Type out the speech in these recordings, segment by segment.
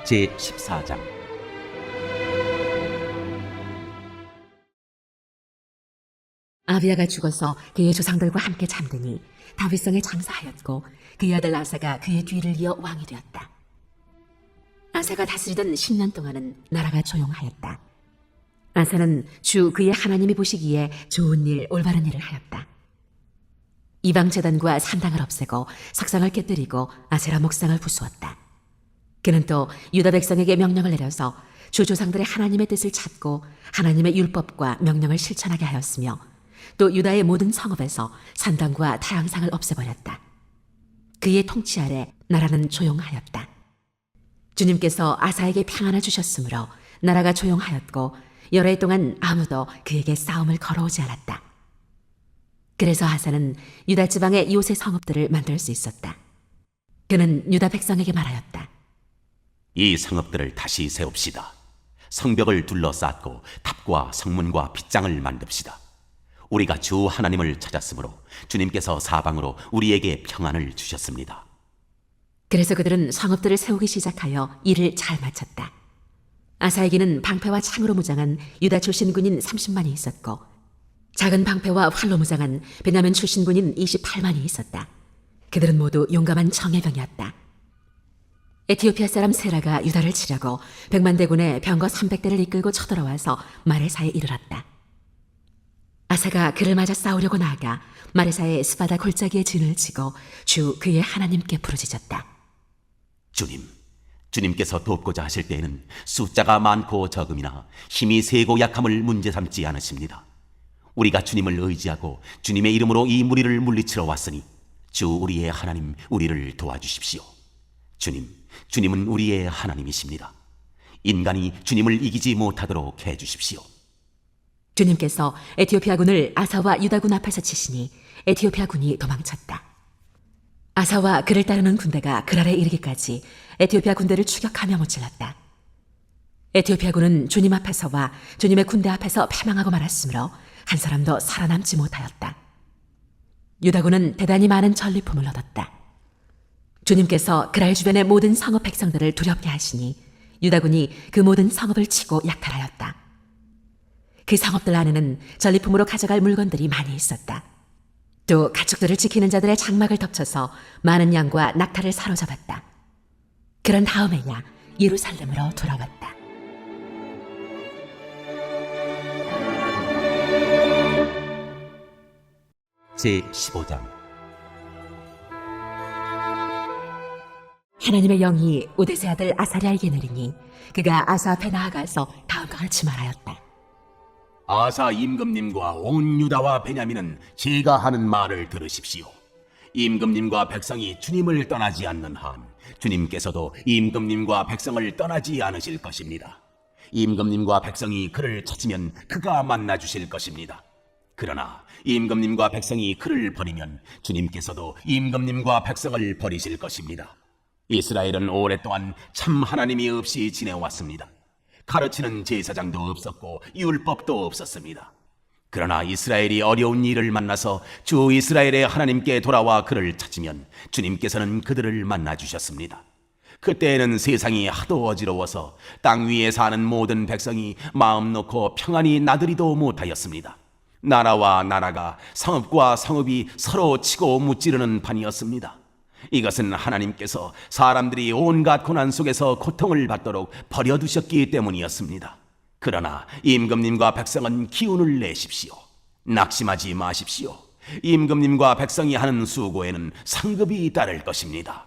제14장. 아비야가 죽어서 그의 조상들과 함께 잠드니 다윗성에 장사하였고 그의 아들 아사가 그의 뒤를 이어 왕이 되었다. 아사가 다스리던 10년 동안은 나라가 조용하였다. 아사는 주 그의 하나님이 보시기에 좋은 일, 올바른 일을 하였다. 이방 제단과 산당을 없애고 석상을 깨뜨리고 아세라 목상을 부수었다. 그는 또 유다 백성에게 명령을 내려서 주 조상들의 하나님의 뜻을 찾고 하나님의 율법과 명령을 실천하게 하였으며 또 유다의 모든 성읍에서 산당과 타향상을 없애버렸다. 그의 통치 아래 나라는 조용하였다. 주님께서 아사에게 평안을 주셨으므로 나라가 조용하였고 여러 해 동안 아무도 그에게 싸움을 걸어오지 않았다. 그래서 아사는 유다 지방의 요새 성읍들을 만들 수 있었다. 그는 유다 백성에게 말하였다. 이 성읍들을 다시 세웁시다. 성벽을 둘러쌌고 탑과 성문과 빗장을 만듭시다. 우리가 주 하나님을 찾았으므로 주님께서 사방으로 우리에게 평안을 주셨습니다. 그래서 그들은 성읍들을 세우기 시작하여 일을 잘 마쳤다. 아사에게는 방패와 창으로 무장한 유다 출신 군인 30만이 있었고 작은 방패와 활로 무장한 베냐민 출신 군인 28만이 있었다. 그들은 모두 용감한 정예병이었다. 에티오피아 사람 세라가 유다를 치려고 100만 대군의 병거 300대를 이끌고 쳐들어와서 마레사에 이르렀다. 아사가 그를 맞아 싸우려고 나아가 마레사의 스바다 골짜기에 진을 치고 주 그의 하나님께 부르짖었다. 주님께서 돕고자 하실 때에는 숫자가 많고 적음이나 힘이 세고 약함을 문제 삼지 않으십니다. 우리가 주님을 의지하고 주님의 이름으로 이 무리를 물리치러 왔으니 주 우리의 하나님 우리를 도와주십시오. 주님은 우리의 하나님이십니다. 인간이 주님을 이기지 못하도록 해주십시오. 주님께서 에티오피아 군을 아사와 유다 군 앞에서 치시니 에티오피아 군이 도망쳤다. 아사와 그를 따르는 군대가 그랄에 이르기까지 에티오피아 군대를 추격하며 무찔렀다. 에티오피아 군은 주님 앞에서와 주님의 군대 앞에서 패망하고 말았으므로 한 사람도 살아남지 못하였다. 유다 군은 대단히 많은 전리품을 얻었다. 주님께서 그랄 주변의 모든 성읍 백성들을 두렵게 하시니 유다 군이 그 모든 성읍을 치고 약탈하였다. 그 성읍들 안에는 전리품으로 가져갈 물건들이 많이 있었다. 또 가축들을 지키는 자들의 장막을 덮쳐서 많은 양과 낙타를 사로잡았다. 그런 다음에야 예루살렘으로 돌아왔다. 제15장. 하나님의 영이 오데세 아들 아사랴에게 내리니 그가 아사 앞에 나아가서 다음과 같이 말하였다. 아사 임금님과 온 유다와 베냐민은 제가 하는 말을 들으십시오. 임금님과 백성이 주님을 떠나지 않는 한 주님께서도 임금님과 백성을 떠나지 않으실 것입니다. 임금님과 백성이 그를 찾으면 그가 만나 주실 것입니다. 그러나 임금님과 백성이 그를 버리면 주님께서도 임금님과 백성을 버리실 것입니다. 이스라엘은 오랫동안 참 하나님이 없이 지내왔습니다. 가르치는 제사장도 없었고 율법도 없었습니다. 그러나 이스라엘이 어려운 일을 만나서 주 이스라엘의 하나님께 돌아와 그를 찾으면 주님께서는 그들을 만나 주셨습니다. 그때에는 세상이 하도 어지러워서 땅 위에 사는 모든 백성이 마음 놓고 평안히 나들이도 못하였습니다. 나라와 나라가 성읍과 성읍이 서로 치고 무찌르는 판이었습니다. 이것은 하나님께서 사람들이 온갖 고난 속에서 고통을 받도록 버려두셨기 때문이었습니다. 그러나 임금님과 백성은 기운을 내십시오. 낙심하지 마십시오. 임금님과 백성이 하는 수고에는 상급이 따를 것입니다.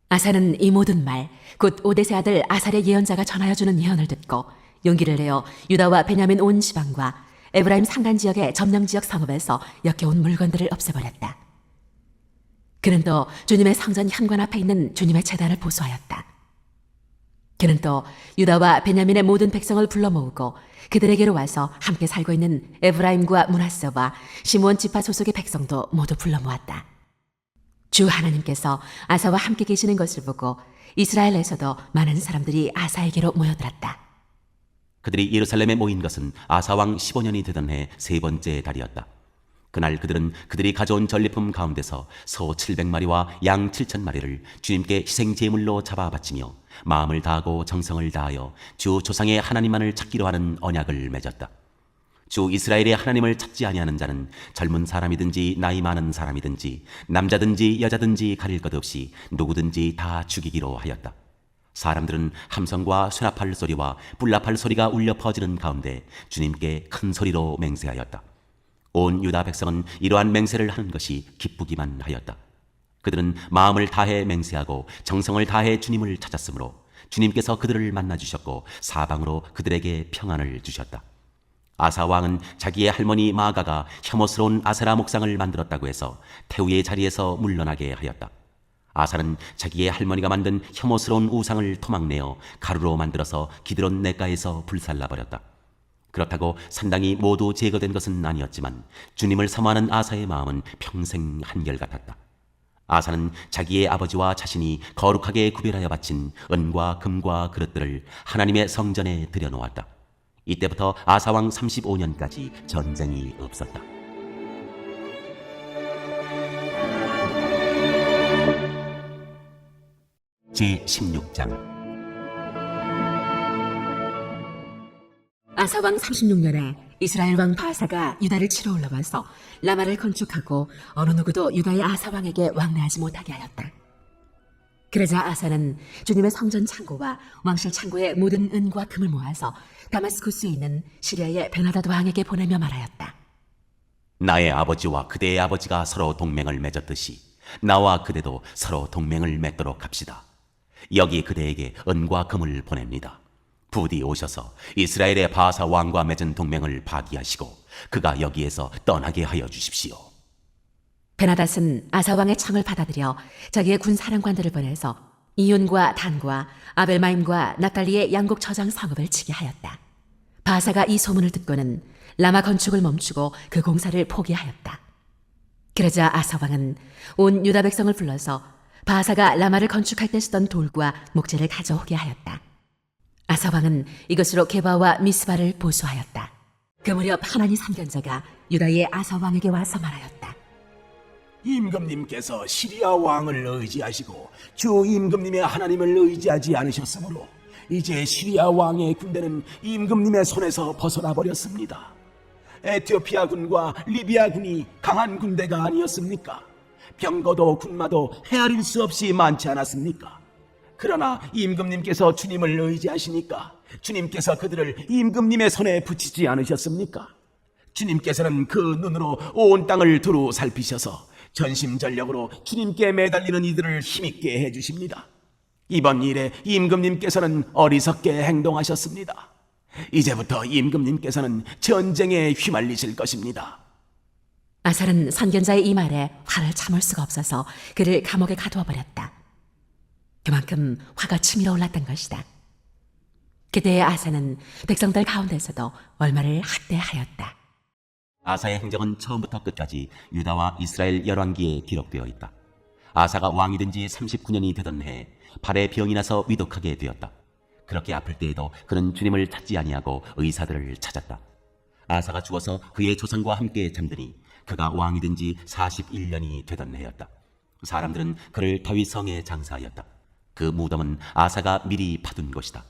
아사는 이 모든 말, 곧 오데세 아들 아살의 예언자가 전하여주는 예언을 듣고 용기를 내어 유다와 베냐민 온 지방과 에브라임 산간 지역의 점령지역 성읍에서 역겨운 물건들을 없애버렸다. 그는 또 주님의 성전 현관 앞에 있는 주님의 제단을 보수하였다. 그는 또 유다와 베냐민의 모든 백성을 불러 모으고 그들에게로 와서 함께 살고 있는 에브라임과 므낫세와 시므온 지파 소속의 백성도 모두 불러 모았다. 주 하나님께서 아사와 함께 계시는 것을 보고 이스라엘에서도 많은 사람들이 아사에게로 모여들었다. 그들이 예루살렘에 모인 것은 아사 왕 15년이 되던 해 세 번째 달이었다. 그날 그들은 그들이 가져온 전리품 가운데서 소 700마리와 양 7,000마리를 주님께 희생 제물로 잡아 바치며 마음을 다하고 정성을 다하여 주 조상의 하나님만을 찾기로 하는 언약을 맺었다. 주 이스라엘의 하나님을 찾지 아니하는 자는 젊은 사람이든지 나이 많은 사람이든지 남자든지 여자든지 가릴 것 없이 누구든지 다 죽이기로 하였다. 사람들은 함성과 쇠나팔 소리와 뿔나팔 소리가 울려 퍼지는 가운데 주님께 큰 소리로 맹세하였다. 온 유다 백성은 이러한 맹세를 하는 것이 기쁘기만 하였다. 그들은 마음을 다해 맹세하고 정성을 다해 주님을 찾았으므로 주님께서 그들을 만나주셨고 사방으로 그들에게 평안을 주셨다. 아사 왕은 자기의 할머니 마아가가 혐오스러운 아세라 목상을 만들었다고 해서 태우의 자리에서 물러나게 하였다. 아사는 자기의 할머니가 만든 혐오스러운 우상을 토막내어 가루로 만들어서 기드론 냇가에서 불살라버렸다. 그렇다고 산당이 모두 제거된 것은 아니었지만 주님을 사모하는 아사의 마음은 평생 한결같았다. 아사는 자기의 아버지와 자신이 거룩하게 구별하여 바친 은과 금과 그릇들을 하나님의 성전에 들여놓았다. 이때부터 아사왕 35년까지 전쟁이 없었다. 제16장 아사왕 36년에 이스라엘 왕 바사가 유다를 치러 올라와서 라마를 건축하고 어느 누구도 유다의 아사왕에게 왕래하지 못하게 하였다. 그러자 아사는 주님의 성전 창고와 왕실 창고의 모든 은과 금을 모아서 다마스쿠스에 있는 시리아의 베나다드 왕에게 보내며 말하였다. 나의 아버지와 그대의 아버지가 서로 동맹을 맺었듯이 나와 그대도 서로 동맹을 맺도록 합시다. 여기 그대에게 은과 금을 보냅니다. 부디 오셔서 이스라엘의 바사 왕과 맺은 동맹을 파기하시고 그가 여기에서 떠나게 하여 주십시오. 베나닷은 아사 왕의 청을 받아들여 자기의 군 사령관들을 보내서 이윤과 단과 아벨마임과 납달리의 양곡 저장 성읍을 치게 하였다. 바사가 이 소문을 듣고는 라마 건축을 멈추고 그 공사를 포기하였다. 그러자 아사 왕은 온 유다 백성을 불러서 바사가 라마를 건축할 때 쓰던 돌과 목재를 가져오게 하였다. 아사 왕은 이것으로 게바와 미스바를 보수하였다. 그 무렵 하나니 선견자가 유다의 아사 왕에게 와서 말하였다. 임금님께서 시리아 왕을 의지하시고 주 임금님의 하나님을 의지하지 않으셨으므로 이제 시리아 왕의 군대는 임금님의 손에서 벗어나 버렸습니다. 에티오피아 군과 리비아 군이 강한 군대가 아니었습니까? 병거도 군마도 헤아릴 수 없이 많지 않았습니까? 그러나 임금님께서 주님을 의지하시니까 주님께서 그들을 임금님의 손에 붙이지 않으셨습니까? 주님께서는 그 눈으로 온 땅을 두루 살피셔서 전심전력으로 주님께 매달리는 이들을 힘있게 해주십니다. 이번 일에 임금님께서는 어리석게 행동하셨습니다. 이제부터 임금님께서는 전쟁에 휘말리실 것입니다. 아살은 선견자의 이 말에 화를 참을 수가 없어서 그를 감옥에 가두어 버렸다. 그만큼 화가 치밀어 올랐던 것이다. 그때의 아사는 백성들 가운데서도 얼마를 학대하였다. 아사의 행적은 처음부터 끝까지 유다와 이스라엘 열왕기에 기록되어 있다. 아사가 왕이 된 지 39년이 되던 해에 발에 병이 나서 위독하게 되었다. 그렇게 아플 때에도 그는 주님을 찾지 아니하고 의사들을 찾았다. 아사가 죽어서 그의 조상과 함께 잠드니 그가 왕이 된 지 41년이 되던 해였다. 사람들은 그를 다윗 성에 장사하였다. 그 무덤은 아사가 미리 파둔 곳이다.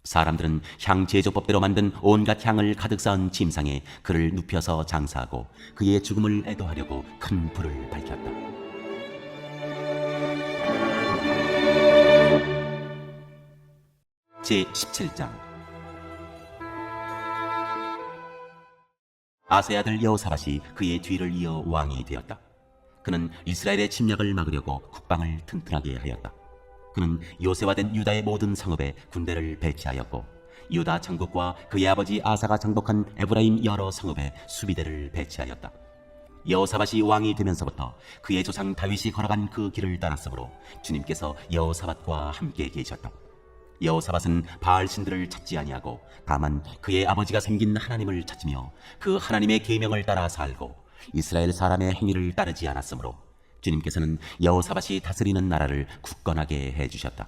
사람들은 향 제조법대로 만든 온갖 향을 가득 쌓은 침상에 그를 눕혀서 장사하고 그의 죽음을 애도하려고 큰 불을 밝혔다. 제17장 아사의 아들 여호사밧이 그의 뒤를 이어 왕이 되었다. 그는 이스라엘의 침략을 막으려고 국방을 튼튼하게 하였다. 그는 요새화된 유다의 모든 성읍에 군대를 배치하였고 유다 전국과 그의 아버지 아사가 정복한 에브라임 여러 성읍에 수비대를 배치하였다. 여호사밧이 왕이 되면서부터 그의 조상 다윗이 걸어간 그 길을 따랐으므로 주님께서 여호사밧과 함께 계셨다. 여호사밧은 바알 신들을 찾지 아니하고 다만 그의 아버지가 섬긴 하나님을 찾으며 그 하나님의 계명을 따라 살고 이스라엘 사람의 행위를 따르지 않았으므로 주님께서는 여호사밧이 다스리는 나라를 굳건하게 해주셨다.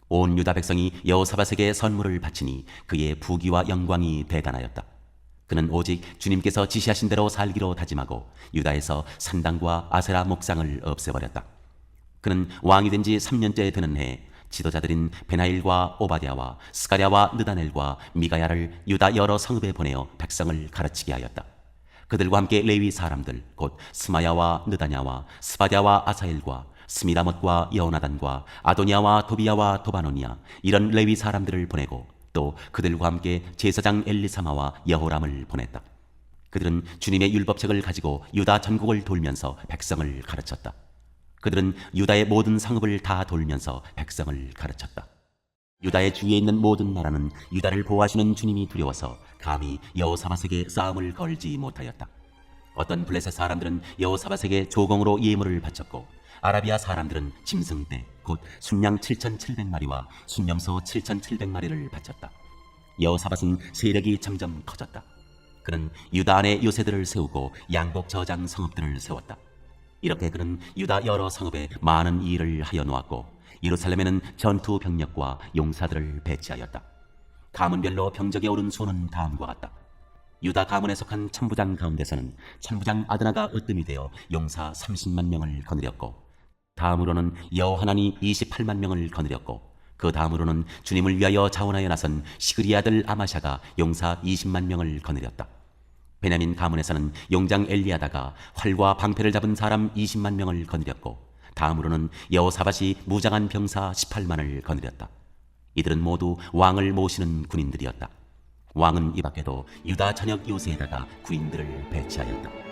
온 유다 백성이 여호사밧에게 선물을 바치니 그의 부귀와 영광이 대단하였다. 그는 오직 주님께서 지시하신 대로 살기로 다짐하고 유다에서 산당과 아세라 목상을 없애버렸다. 그는 왕이 된 지 3년째 되는 해에 지도자들인 베나일과 오바댜와 스가랴와 느다넬과 미가야를 유다 여러 성읍에 보내어 백성을 가르치게 하였다. 그들과 함께 레위 사람들 곧 스마야와 느다냐와 스바랴와 아사엘과 스미라못과 여호나단과 아도니아와 도비야와 도바노니아 이런 레위 사람들을 보내고 또 그들과 함께 제사장 엘리사마와 여호람을 보냈다. 그들은 주님의 율법책을 가지고 유다 전국을 돌면서 백성을 가르쳤다. 그들은 유다의 모든 성읍을 다 돌면서 백성을 가르쳤다. 유다의 주위에 있는 모든 나라는 유다를 보호하시는 주님이 두려워서 감히 여호사밧에게 싸움을 걸지 못하였다. 어떤 블레셋 사람들은 여호사밧에게 조공으로 예물을 바쳤고 아라비아 사람들은 짐승떼 곧 순양 7,700마리와 순염소 7,700마리를 바쳤다. 여호사밧은 세력이 점점 커졌다. 그는 유다 안에 요새들을 세우고 양복 저장 성읍들을 세웠다. 이렇게 그는 유다 여러 성읍에 많은 일을 하여 놓았고 예루살렘에는 전투 병력과 용사들을 배치하였다. 가문별로 병적에 오른 수는 다음과 같다. 유다 가문에 속한 천부장 가운데서는 천부장 아드나가 으뜸이 되어 용사 30만 명을 거느렸고 다음으로는 여호하나니 28만 명을 거느렸고 그 다음으로는 주님을 위하여 자원하여 나선 시그리 아들 아마샤가 용사 20만 명을 거느렸다. 베냐민 가문에서는 용장 엘리야다가 활과 방패를 잡은 사람 20만 명을 거느렸고 다음으로는 여호사밧이 무장한 병사 18만을 거느렸다. 이들은 모두 왕을 모시는 군인들이었다. 왕은 이 밖에도 유다 전역 요새에다가 군인들을 배치하였다.